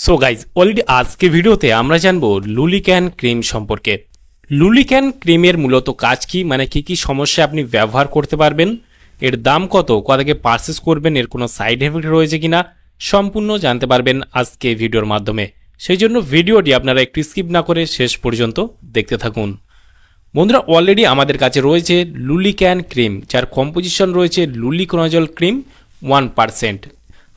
So guys already আজকে ভিডিওতে আমরা জানবো লুলিক্যান ক্রিম সম্পর্কে। লুলিক্যান ক্রিমের মূলত কাজ কি, মানে কি কি সমস্যা আপনি ব্যবহার করতে পারবেন, এর দাম কত, কোথাকে পারচেস করবেন, এর কোনো সাইড এফেক্ট রয়েছে কিনা সম্পূর্ণ জানতে পারবেন আজকে ভিডিওর মাধ্যমে। সেই জন্য ভিডিওটি আপনারা একটু স্কিপ না করে শেষ পর্যন্ত দেখতে থাকুন। বন্ধুরা, অলরেডি আমাদের কাছে রয়েছে লুলিক্যান ক্রিম, যার কম্পোজিশন রয়েছে লুলিকোনাজল ক্রিম 1%।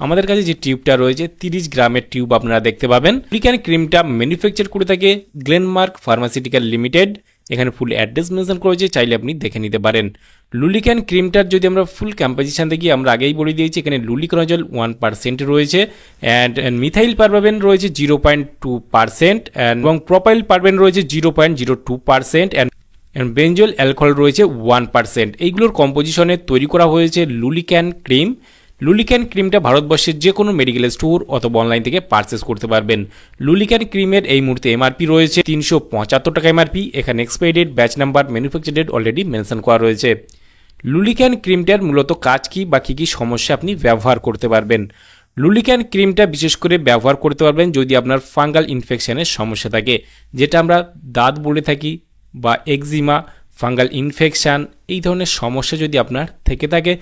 আমাদের কাছে যে টিউবটা রয়েছে 30 গ্রামের টিউব আপনারা দেখতে পাবেন। লুলিক্যান ক্রিমটা ম্যানুফ্যাকচার করে থাকে গ্লেনমার্ক ফার্মাসিউটিক্যাল লিমিটেড। এখানে ফুল অ্যাড্রেস মেনশন করেছে, চাইলে আপনি দেখে নিতে পারেন। লুলিক্যান ক্রিমটার যদি আমরা ফুল কম্পোজিশন দেখি, আমরা আগেই বলে দিয়েছি এখানে লুলিকোনাজল 1% রয়েছে, অ্যান্ড মিথাইল পারবেন রয়েছে 0.2%, এবং প্রোপাইল পারবেন রয়েছে 0.02%, অ্যান্ড বেঞ্জল অ্যালকোহল রয়েছে 1%। এইগুলোর কম্পোজিশনে তৈরি করা হয়েছে লুলিক্যান ক্রিম। লুলিক্যান ক্রিমটা ভারতবর্ষের যে কোনো মেডিকেল স্টোর অথবা অনলাইন থেকে পারচেস করতে পারবেন। লুলিক্যান ক্রিমের এই মুহূর্তে এমআরপি রয়েছে 375 টাকা এমআরপি। এখানে expiry date, batch number, manufacture date already mention করা রয়েছে। লুলিক্যান ক্রিমটার মূলত কাজ কি বা কী কী সমস্যা আপনি ব্যবহার করতে পারবেন। লুলিক্যান ক্রিমটা বিশেষ করে ব্যবহার করতে পারবেন যদি আপনার ফাঙ্গাল ইনফেকশনের সমস্যা থাকে, যেটা আমরা দাঁত বলে থাকি, বা এক্সিমা, ফাঙ্গাল ইনফেকশান, এই ধরনের সমস্যা যদি আপনার থেকে থাকে,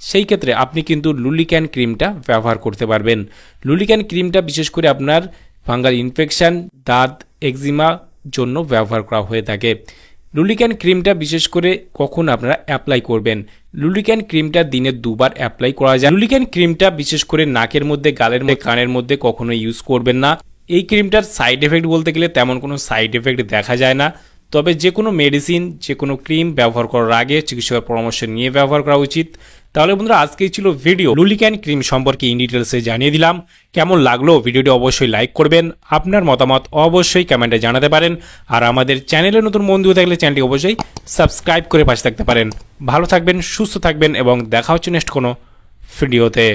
সেই ক্ষেত্রে আপনি কিন্তু লুলিক্যান ক্রিমটা ব্যবহার করতে পারবেন। লুলিক্যান ক্রিমটা বিশেষ করে আপনার ফাঙ্গাল ইনফেকশান, দাঁত, এক্সিমা জন্য ব্যবহার করা হয়ে থাকে। লুলিক্যান ক্রিমটা বিশেষ করে কখন আপনারা অ্যাপ্লাই করবেন। লুলিক্যান ক্রিমটা দিনে 2 বার অ্যাপ্লাই করা যায়। লুলিক্যান ক্রিমটা বিশেষ করে নাকের মধ্যে, গালের মধ্যে, কানের মধ্যে কখনো ইউজ করবেন না। এই ক্রিমটার সাইড এফেক্ট বলতে গেলে তেমন কোনো সাইড এফেক্ট দেখা যায় না, তবে যে কোনো মেডিসিন, যে কোনো ক্রিম ব্যবহার করার আগে চিকিৎসকের পরামর্শ নিয়ে ব্যবহার করা উচিত। তাহলে বন্ধুরা, আজকেই ছিল ভিডিও লুলিক্যান ক্রিম সম্পর্কে ইন ডিটেলসে জানিয়ে দিলাম। কেমন লাগলো ভিডিওটি অবশ্যই লাইক করবেন, আপনার মতামত অবশ্যই কমেন্টে জানাতে পারেন, আর আমাদের চ্যানেলে নতুন বন্ধু থাকলে চ্যানেলটি অবশ্যই সাবস্ক্রাইব করে পাশে থাকতে পারেন। ভালো থাকবেন, সুস্থ থাকবেন, এবং দেখা হচ্ছে নেক্সট কোনো ভিডিওতে।